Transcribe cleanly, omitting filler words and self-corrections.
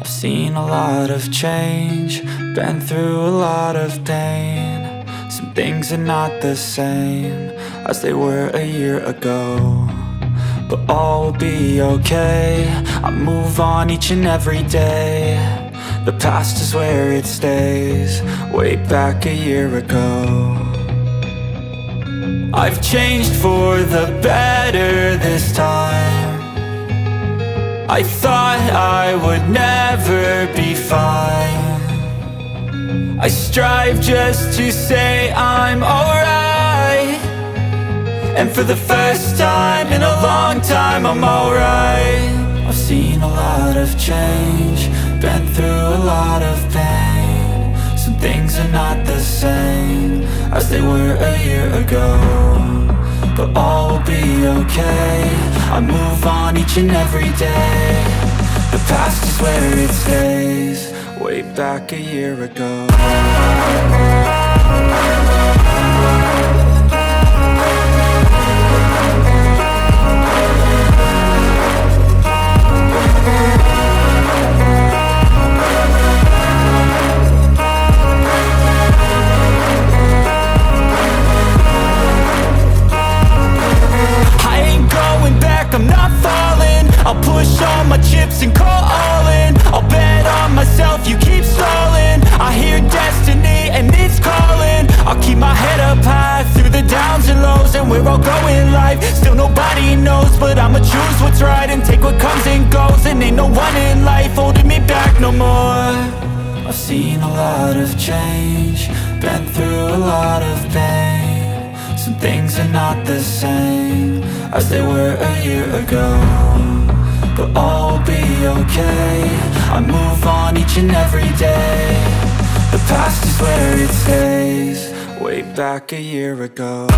I've seen a lot of change, been through a lot of pain. Some things are not the same as they were a year ago, but all will be okay. I move on each and every day. The past is where it stays, way back a year ago. I've changed for the better this time. I thought I would never be fine. I strive just to say I'm alright, and for the first time in a long time I'm alright. I've seen a lot of change, been through a lot of pain. Some things are not the same as they were a year ago, but all will be okay. I move on each and every day. The past is where it stays, way back a year ago. I'm not falling, I'll push all my chips and call all in. I'll bet on myself, you keep stalling. I hear destiny and it's calling. I'll keep my head up high through the downs and lows, and we're all going life. Still nobody knows, but I'ma choose what's right and take what comes and goes. And ain't no one in life holding me back no more. I've seen a lot of change, been through a lot of pain. Some things are not the same as they were a year ago, but all will be okay. I move on each and every day. The past is where it stays, way back a year ago.